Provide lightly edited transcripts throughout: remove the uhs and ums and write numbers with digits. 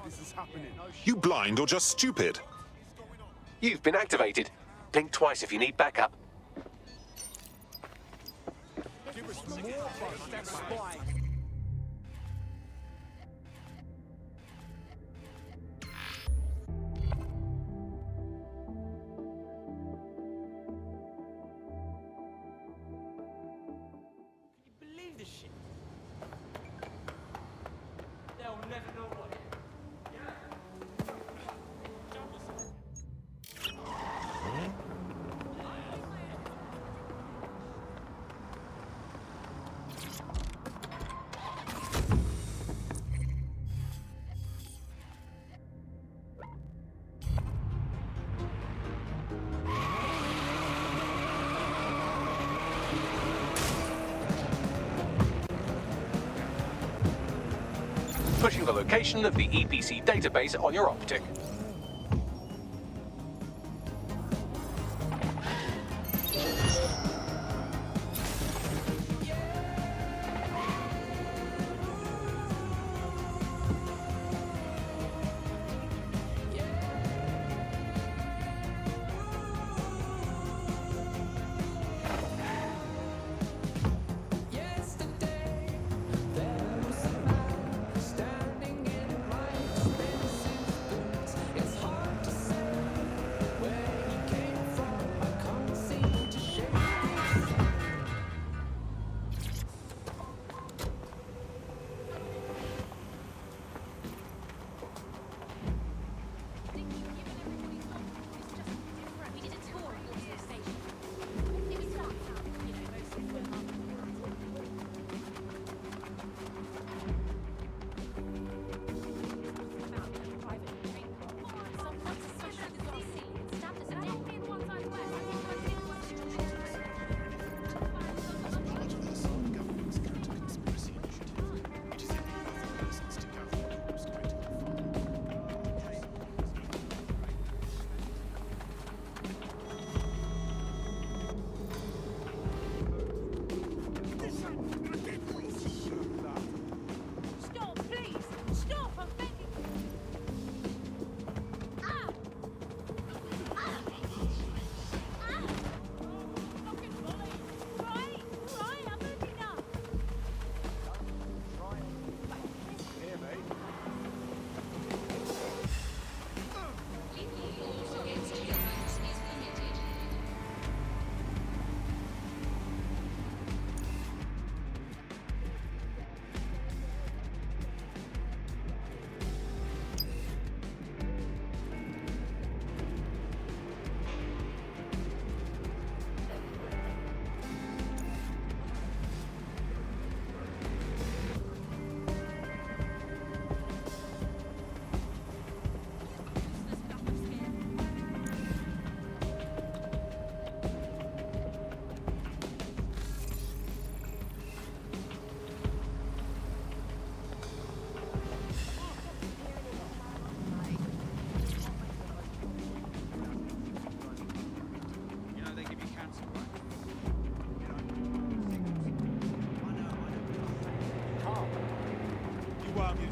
This is happening. You blind or just stupid? You've been activated. Blink twice if you need backup. Give us more buzz, that spy. Believe this shit. They'll never know what it is. Pushing the location of the EPC database on your optic.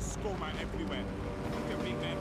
Score man everywhere. You can beat them,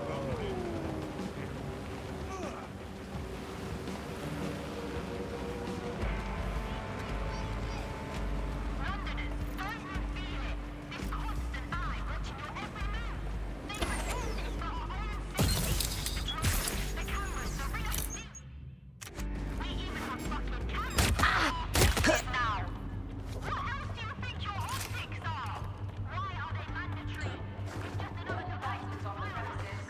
Just another device that's on the premises.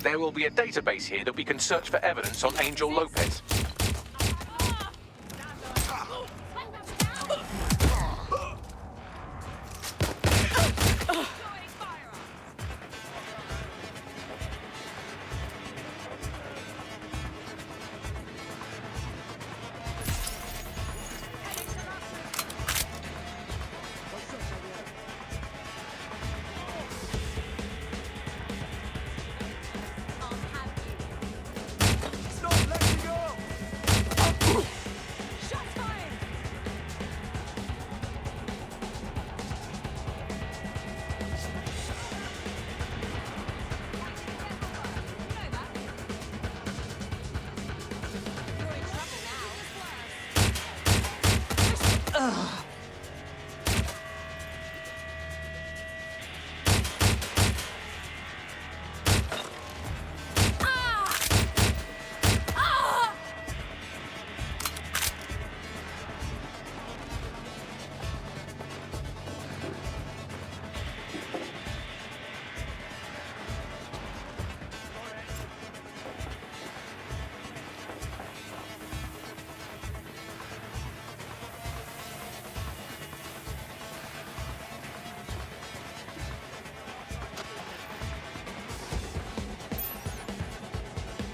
There will be a database here that we can search for evidence on Angel Lopez. Stop, let me go! Shots fired! You're in trouble now.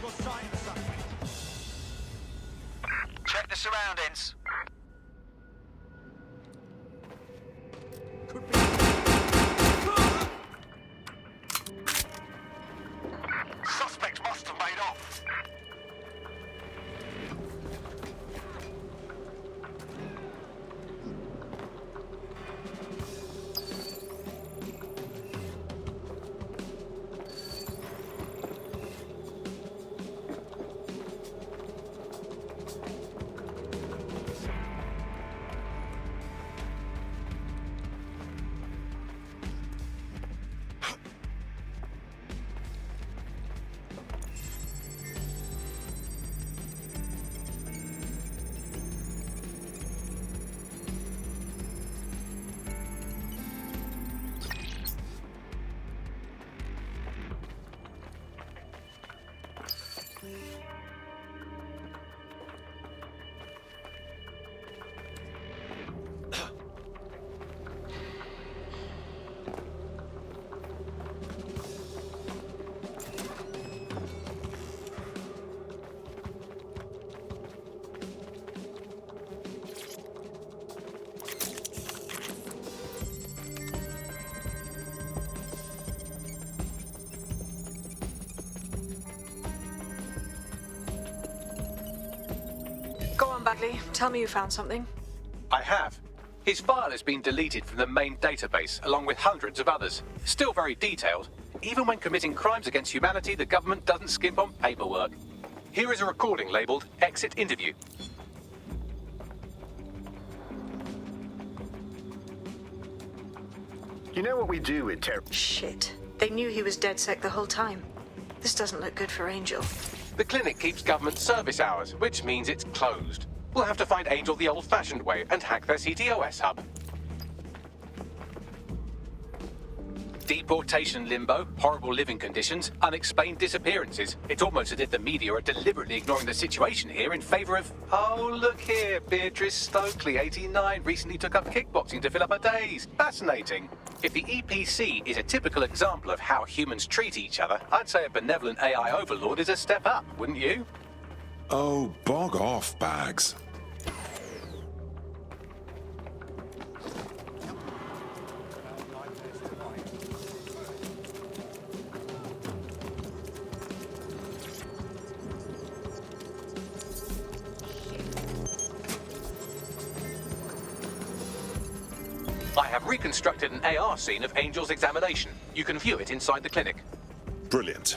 Got sight of something. Check the surroundings. Could be. Suspect must have made off. Go on, Bagley. Tell me you found something. I have. His file has been deleted from the main database, along with hundreds of others. Still very detailed. Even when committing crimes against humanity, the government doesn't skimp on paperwork. Here is a recording labeled Exit Interview. You know what we do with terror? Shit. They knew he was DedSec the whole time. This doesn't look good for Angel. The clinic keeps government service hours, which means it's closed. We'll have to find Angel the old-fashioned way and hack their CTOS hub. Deportation limbo, horrible living conditions, unexplained disappearances. It's almost as if the media are deliberately ignoring the situation here in favor of... Oh, look here, Beatrice Stokely, 89, recently took up kickboxing to fill up her days. Fascinating. If the EPC is a typical example of how humans treat each other, I'd say a benevolent AI overlord is a step up, wouldn't you? Oh, bog off, Bags. I have reconstructed an AR scene of Angel's examination. You can view it inside the clinic. Brilliant.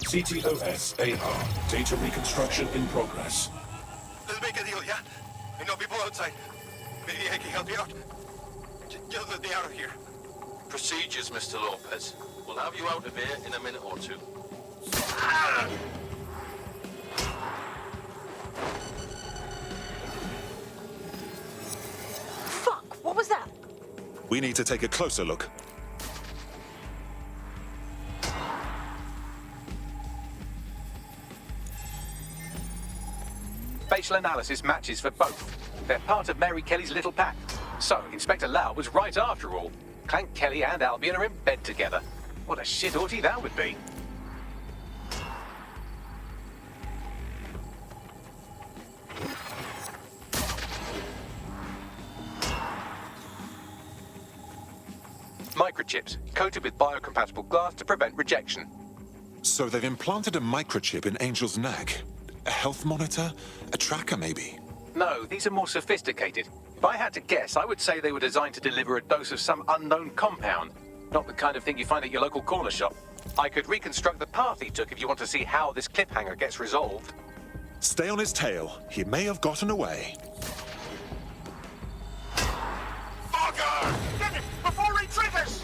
CTOS-AR. Data reconstruction in progress. Let's make a deal, yeah? I know people outside. Maybe I can help you out. Just let me out of here. Procedures, Mr. Lopez. We'll have you out of here in a minute or two. Fuck, what was that? We need to take a closer look. Facial analysis matches for both. They're part of Mary Kelly's little pack. So, Inspector Lau was right after all. Clank Kelly and Albion are in bed together. What a shit orgy that would be. Microchips, coated with biocompatible glass to prevent rejection. So they've implanted a microchip in Angel's neck. A health monitor? A tracker, maybe? No, these are more sophisticated. If I had to guess, I would say they were designed to deliver a dose of some unknown compound. Not the kind of thing you find at your local corner shop. I could reconstruct the path he took if you want to see how this cliffhanger gets resolved. Stay on his tail. He may have gotten away. Fogger! Get it before he triggers!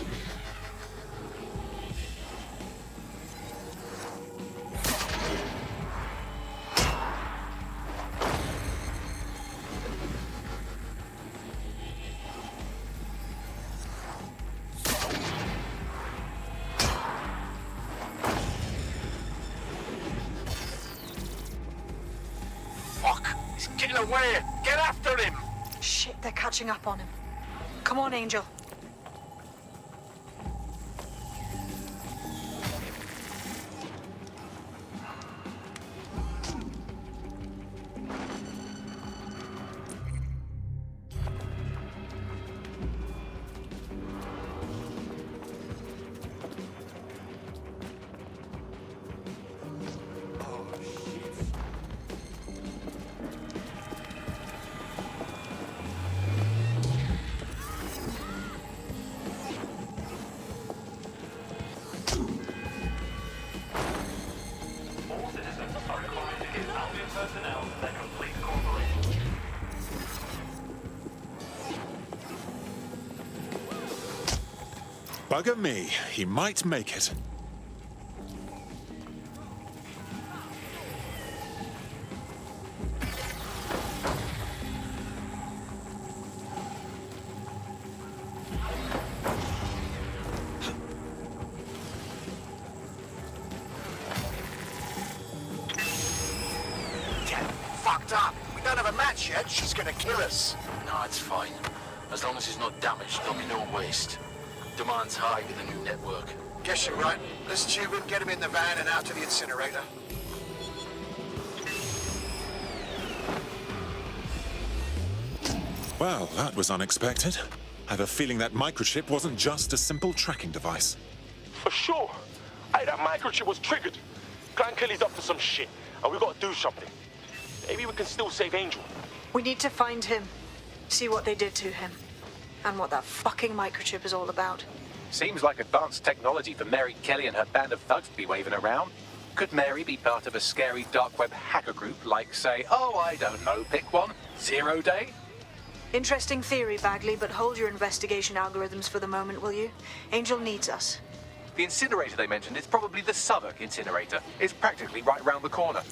Fuck! He's getting away! Get after him! Shit, they're catching up on him. Come on, Angel. Bugger me. He might make it. Get fucked up. We don't have a match yet. She's gonna kill us. No, it's fine. As long as he's not damaged, there'll be no waste. Demand's high with the new network. Guess you're right. Let's tube him, get him in the van and out to the incinerator. Well, that was unexpected. I have a feeling that microchip wasn't just a simple tracking device. For sure. Hey, that microchip was triggered. Clan Kelly's up to some shit, and we gotta do something. Maybe we can still save Angel. We need to find him. See what they did to him. And what that fucking microchip is all about. Seems like advanced technology for Mary Kelly and her band of thugs to be waving around. Could Mary be part of a scary dark web hacker group like, say, oh, I don't know, pick one, 0 Day? Interesting theory, Bagley, but hold your investigation algorithms for the moment, will you? Angel needs us. The incinerator they mentioned is probably the Southwark incinerator. It's practically right round the corner.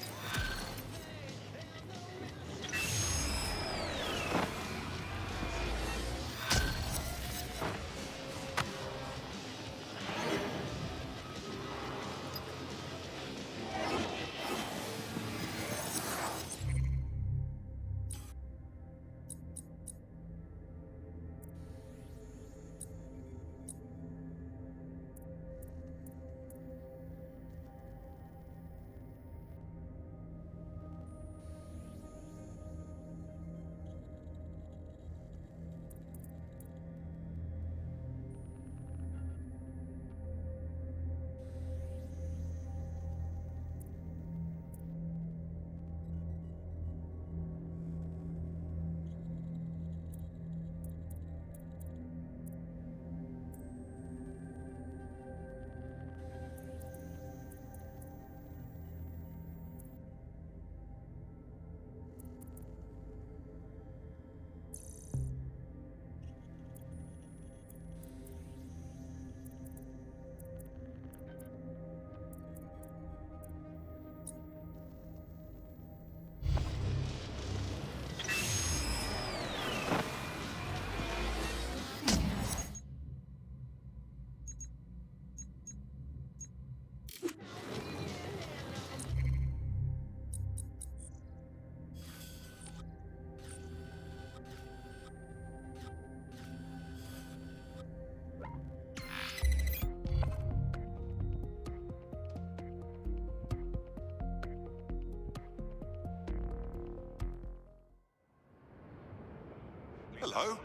Hello?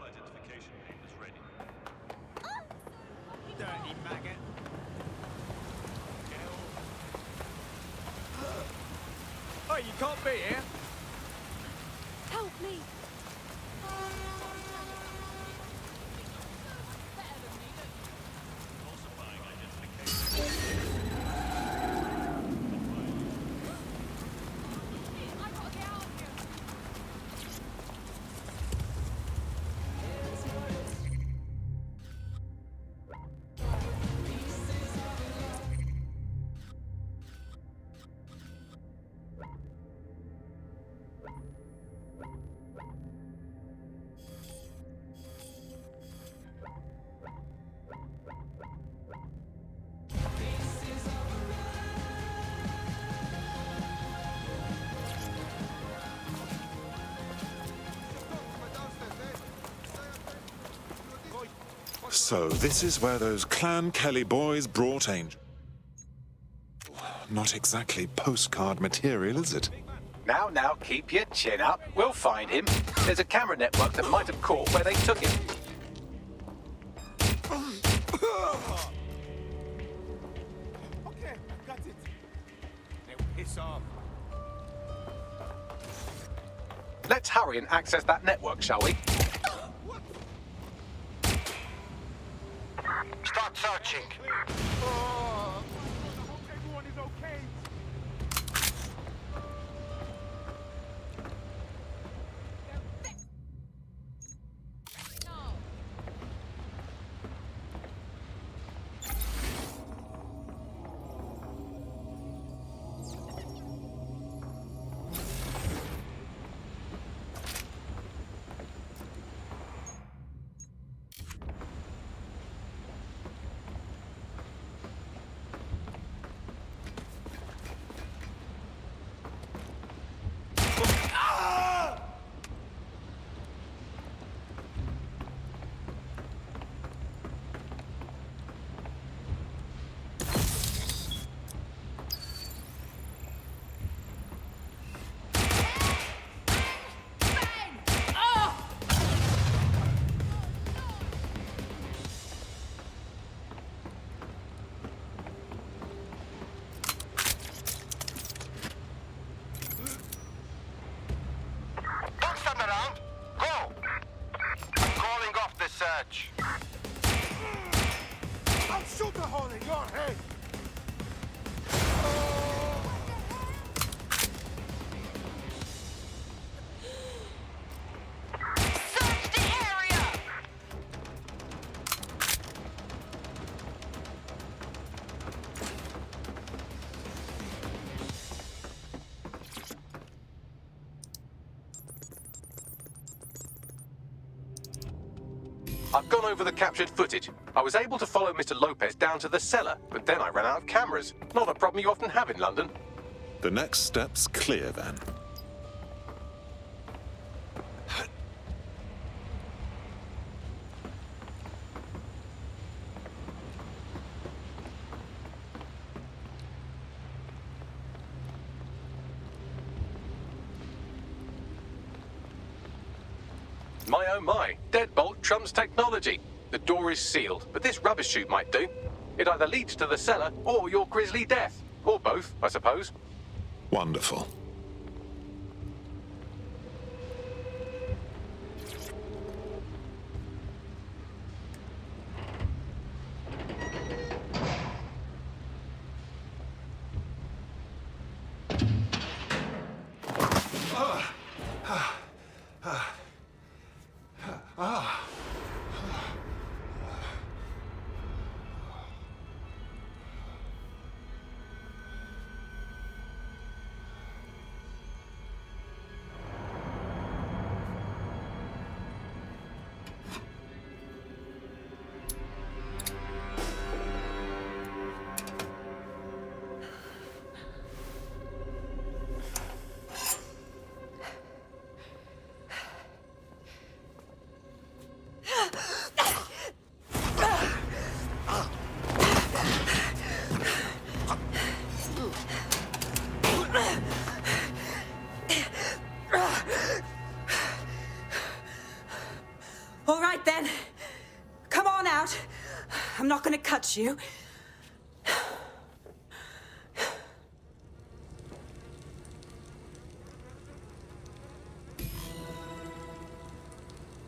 Dirty maggot. Oh, you can't be here. Help me! I gotta get out of here! So this is where those Clan Kelly boys brought Angel. Not exactly postcard material, is it? Now, keep your chin up. We'll find him. There's a camera network that might have caught where they took him. Okay, got it. Now piss off. Let's hurry and access that network, shall we? Start searching. Oh, I hope everyone is okay. Don't stand around. Go. I'm calling off the search. I'll shoot a hole in your head. Search the area! I've gone over the captured footage. I was able to follow Mr. Lopez down to the cellar, but then I ran out of cameras. Not a problem you often have in London. The next step's clear then. My oh my, deadbolt trumps technology. The door is sealed, but this rubbish chute might do. It either leads to the cellar or your grisly death. Or both, I suppose. Wonderful. I'm not gonna cut you.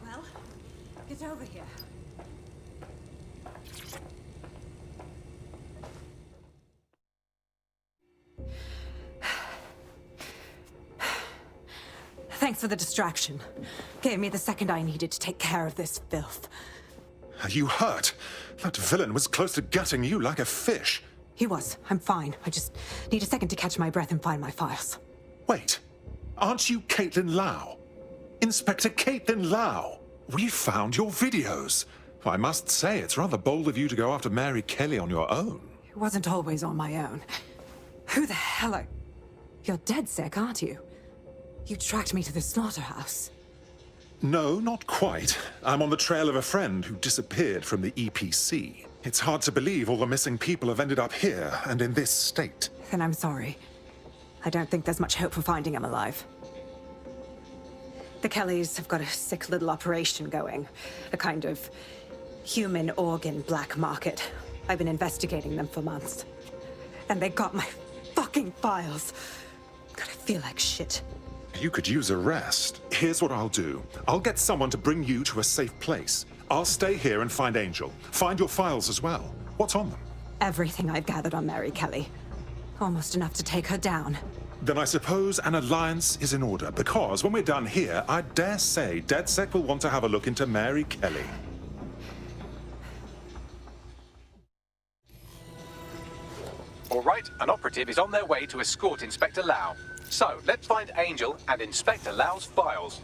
Well, get over here. Thanks for the distraction. Gave me the second I needed to take care of this filth. Are you hurt? That villain was close to gutting you like a fish. He was. I'm fine. I just need a second to catch my breath and find my files. Wait, aren't you Caitlin Lau? Inspector Caitlin Lau? We found your videos. I must say, it's rather bold of you to go after Mary Kelly on your own. It wasn't always on my own. Who the hell are... You're dead sick, aren't you? You tracked me to the slaughterhouse. No, not quite. I'm on the trail of a friend who disappeared from the EPC. It's hard to believe all the missing people have ended up here and in this state. Then I'm sorry. I don't think there's much hope for finding him alive. The Kellys have got a sick little operation going. A kind of human organ black market. I've been investigating them for months. And they got my fucking files. God, I feel like shit. You could use a rest. Here's what I'll do. I'll get someone to bring you to a safe place. I'll stay here and find Angel. Find your files as well. What's on them? Everything I've gathered on Mary Kelly. Almost enough to take her down. Then I suppose an alliance is in order, because when we're done here, I dare say DedSec will want to have a look into Mary Kelly. All right, an operative is on their way to escort Inspector Lau. So, let's find Angel and Inspector Lau's files.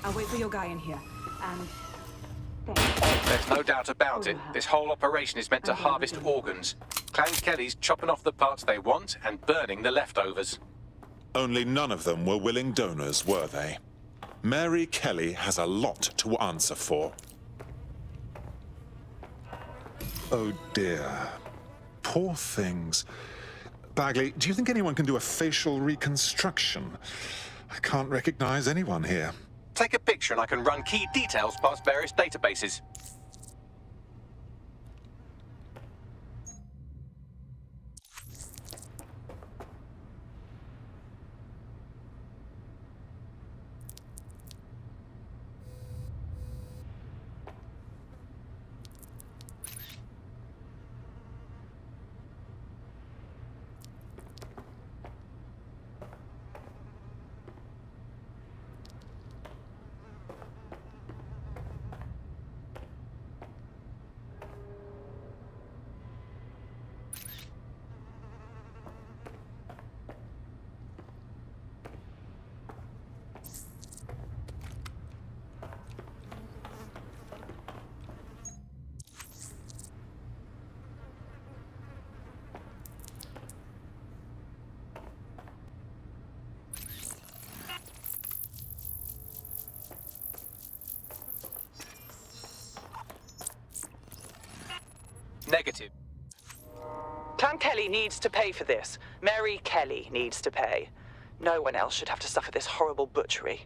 I'll wait for your guy in here. And... There's no doubt about it. This whole operation is meant to harvest organs. Clan Kelly's chopping off the parts they want and burning the leftovers. Only none of them were willing donors, were they? Mary Kelly has a lot to answer for. Oh dear. Poor things. Bagley, do you think anyone can do a facial reconstruction? I can't recognize anyone here. Take a picture and I can run key details past various databases. Negative. Clan Kelly needs to pay for this. Mary Kelly needs to pay. No one else should have to suffer this horrible butchery.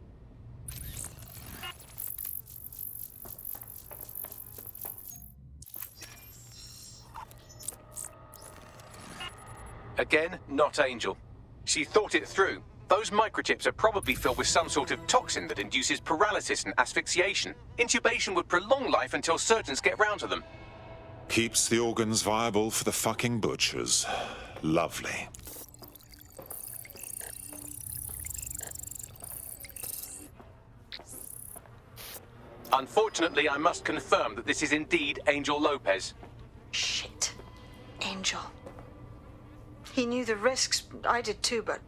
Again, not Angel. She thought it through. Those microchips are probably filled with some sort of toxin that induces paralysis and asphyxiation. Intubation would prolong life until surgeons get round to them. Keeps the organs viable for the fucking butchers. Lovely. Unfortunately, I must confirm that this is indeed Angel Lopez. Shit. Angel. He knew the risks. I did too, but...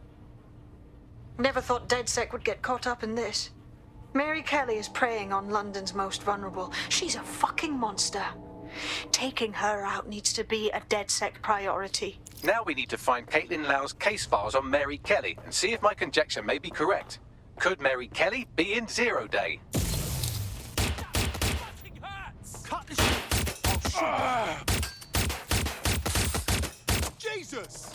Never thought DedSec would get caught up in this. Mary Kelly is preying on London's most vulnerable. She's a fucking monster. Taking her out needs to be a DedSec priority. Now we need to find Caitlin Lau's case files on Mary Kelly and see if my conjecture may be correct. Could Mary Kelly be in Zero Day? Cut the shit! Oh, shit! Jesus!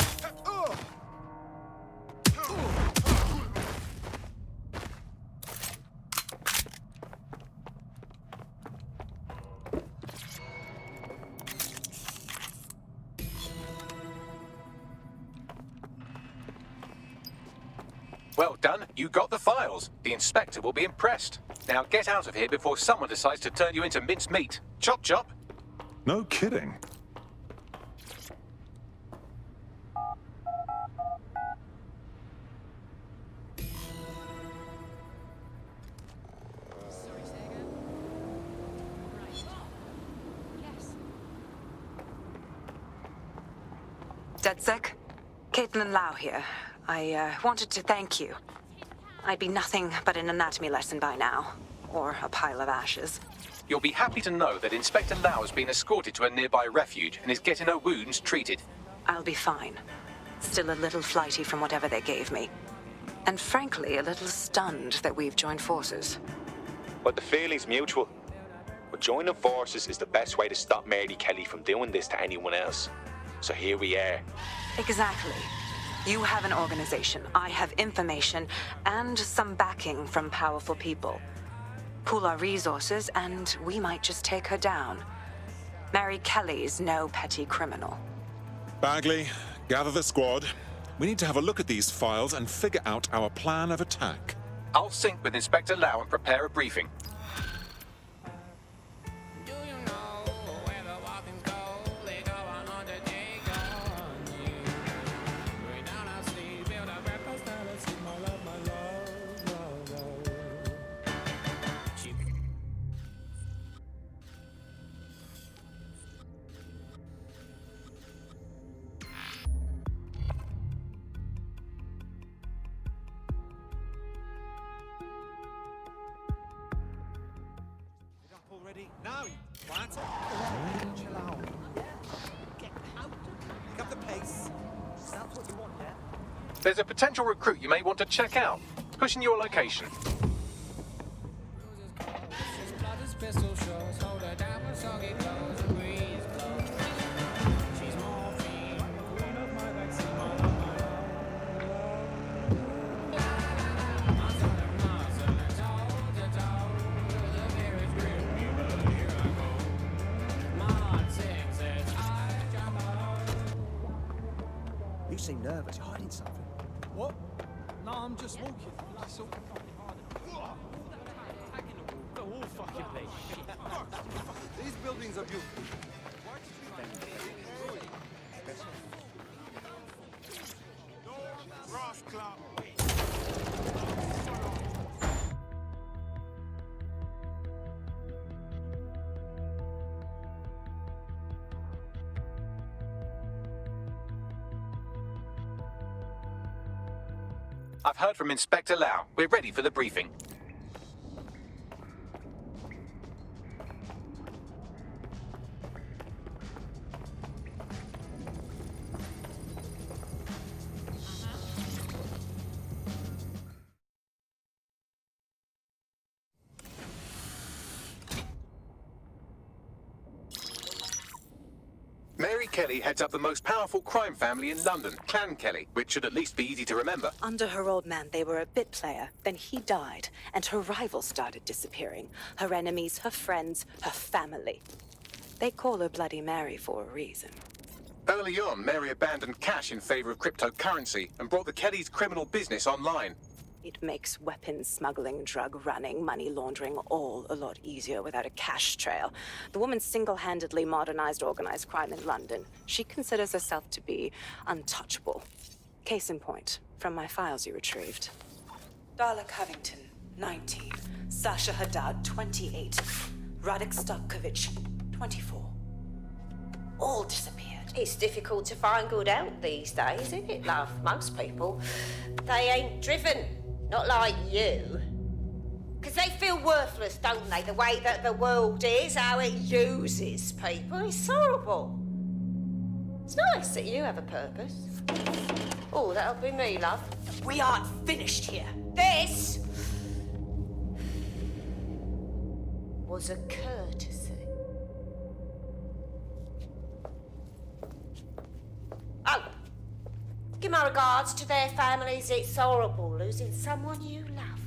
Well done. You got the files. The inspector will be impressed. Now get out of here before someone decides to turn you into minced meat. Chop chop. No kidding. DedSec? Caitlin Lau here. I wanted to thank you. I'd be nothing but an anatomy lesson by now. Or a pile of ashes. You'll be happy to know that Inspector Lau has been escorted to a nearby refuge and is getting her wounds treated. I'll be fine. Still a little flighty from whatever they gave me. And frankly, a little stunned that we've joined forces. But the feeling's mutual. But joining forces is the best way to stop Mary Kelly from doing this to anyone else. So here we are. Exactly. You have an organization, I have information, and some backing from powerful people. Pool our resources, and we might just take her down. Mary Kelly's no petty criminal. Bagley, gather the squad. We need to have a look at these files and figure out our plan of attack. I'll sync with Inspector Lau and prepare a briefing. Already? Now, you twat. Chill out. Get out. Pick up the pace. That's what you want, yeah? There's a potential recruit you may want to check out. Pushing your location. You seem nervous. You're hiding something. What? No, I'm just walking. That's all. The whole fucking place. These buildings are beautiful. Why did you No, Ross Club. I've heard from Inspector Lau. We're ready for the briefing. Mary Kelly heads up the most powerful crime family in London, Clan Kelly, which should at least be easy to remember. Under her old man, they were a bit player. Then he died, and her rivals started disappearing. Her enemies, her friends, her family. They call her Bloody Mary for a reason. Early on, Mary abandoned cash in favor of cryptocurrency and brought the Kellys' criminal business online. It makes weapons smuggling, drug running, money laundering all a lot easier without a cash trail. The woman single-handedly modernized organized crime in London. She considers herself to be untouchable. Case in point, from my files you retrieved. Darla Covington, 19. Sasha Haddad, 28. Radek Stokovich, 24. All disappeared. It's difficult to find good help these days, isn't it, love? Most people, they ain't driven. Not like you. Because they feel worthless, don't they? The way that the world is, how it uses people. It's horrible. It's nice that you have a purpose. Oh, that'll be me, love. We aren't finished here. This was a courtesy. Oh, give my regards to their families. It's horrible losing someone you love.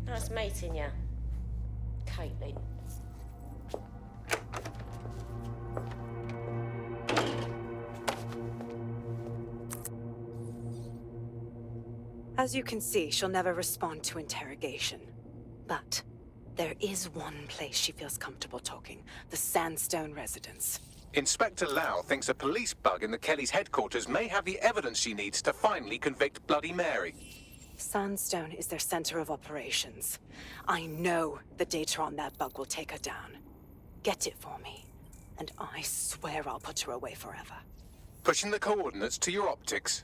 Nice meeting you, Caitlin. As you can see, she'll never respond to interrogation. But there is one place she feels comfortable talking, the Sandstone residence. Inspector Lau thinks a police bug in the Kellys' headquarters may have the evidence she needs to finally convict Bloody Mary. Sandstone is their center of operations. I know the data on that bug will take her down. Get it for me, and I swear I'll put her away forever. Pushing the coordinates to your optics.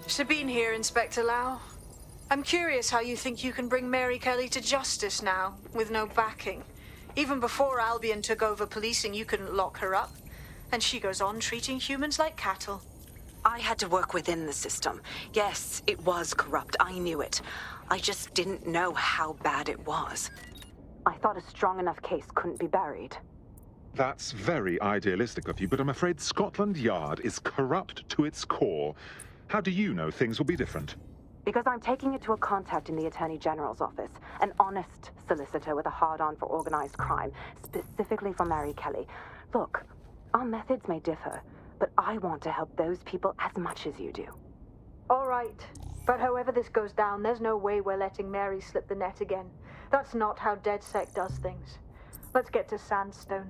Sabine here, Inspector Lau. I'm curious how you think you can bring Mary Kelly to justice now, with no backing. Even before Albion took over policing, you couldn't lock her up. And she goes on treating humans like cattle. I had to work within the system. Yes, it was corrupt. I knew it. I just didn't know how bad it was. I thought a strong enough case couldn't be buried. That's very idealistic of you, but I'm afraid Scotland Yard is corrupt to its core. How do you know things will be different? Because I'm taking it to a contact in the Attorney General's office, an honest solicitor with a hard-on for organized crime, specifically for Mary Kelly. Look, our methods may differ, but I want to help those people as much as you do. All right. But however this goes down, there's no way we're letting Mary slip the net again. That's not how DedSec does things. Let's get to Sandstone.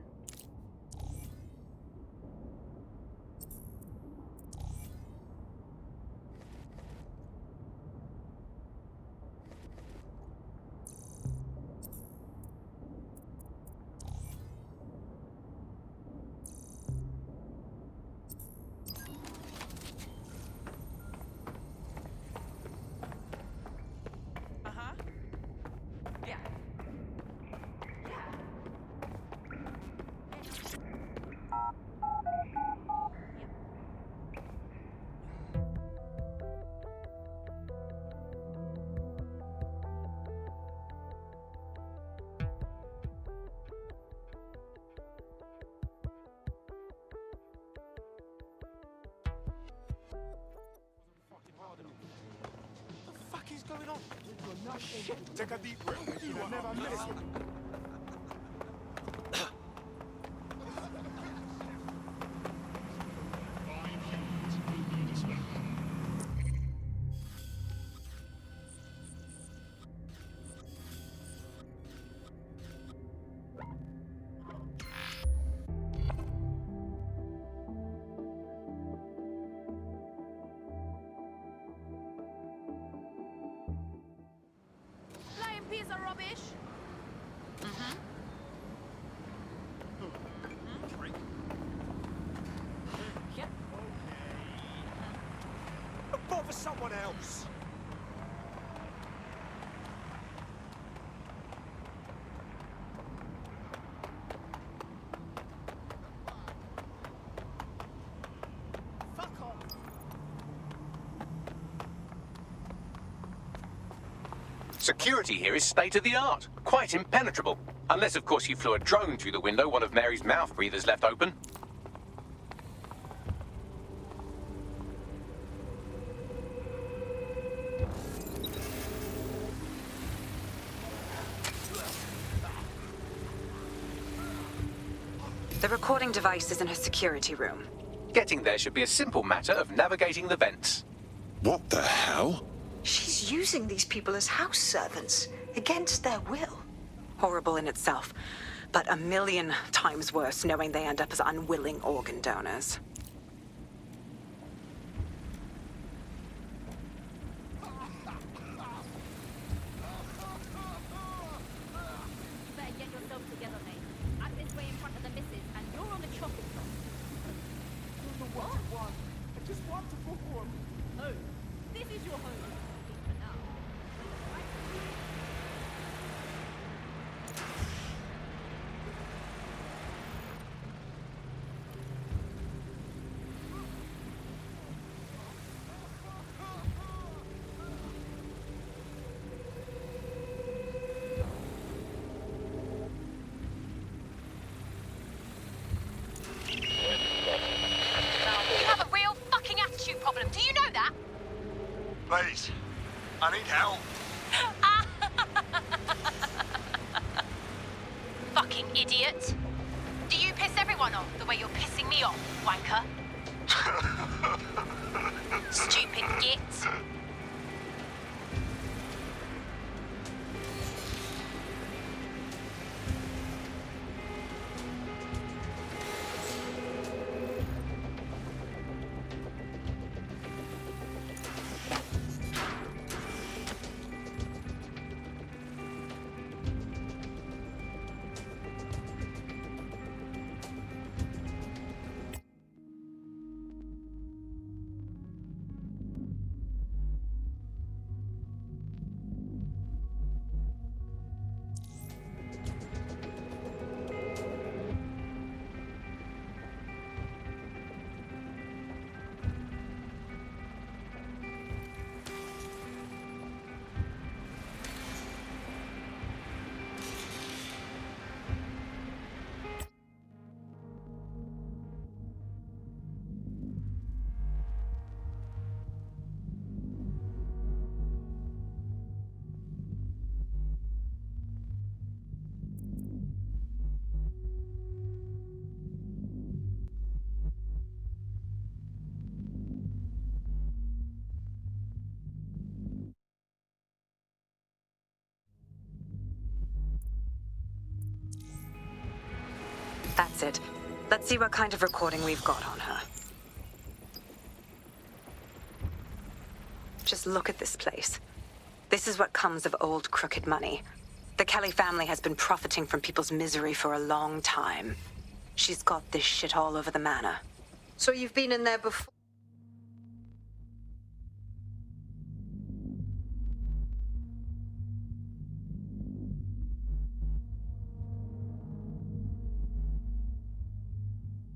Going on? Shit, take a deep breath. You will never miss it. Piece of rubbish. Yeah. Bother someone else. Fuck off. Security here is state-of-the-art, quite impenetrable. Unless, of course, you flew a drone through the window one of Mary's mouth breathers left open. The recording device is in her security room. Getting there should be a simple matter of navigating the vents. What the hell? She's using these people as house servants, against their will. Horrible in itself, but a million times worse knowing they end up as unwilling organ donors. Better get yourself together, mate. I'm this way in front of the missus, and you're on the chopping block. What? I just want to book one. Oh, this is your home. For now. You have a real fucking attitude problem. Do you know that? Please, I need help. Fucking idiot. Do you piss everyone run on, the way you're pissing me off, wanker. Stupid git. That's it. Let's see what kind of recording we've got on her. Just look at this place. This is what comes of old crooked money. The Kelly family has been profiting from people's misery for a long time. She's got this shit all over the manor. So you've been in there before?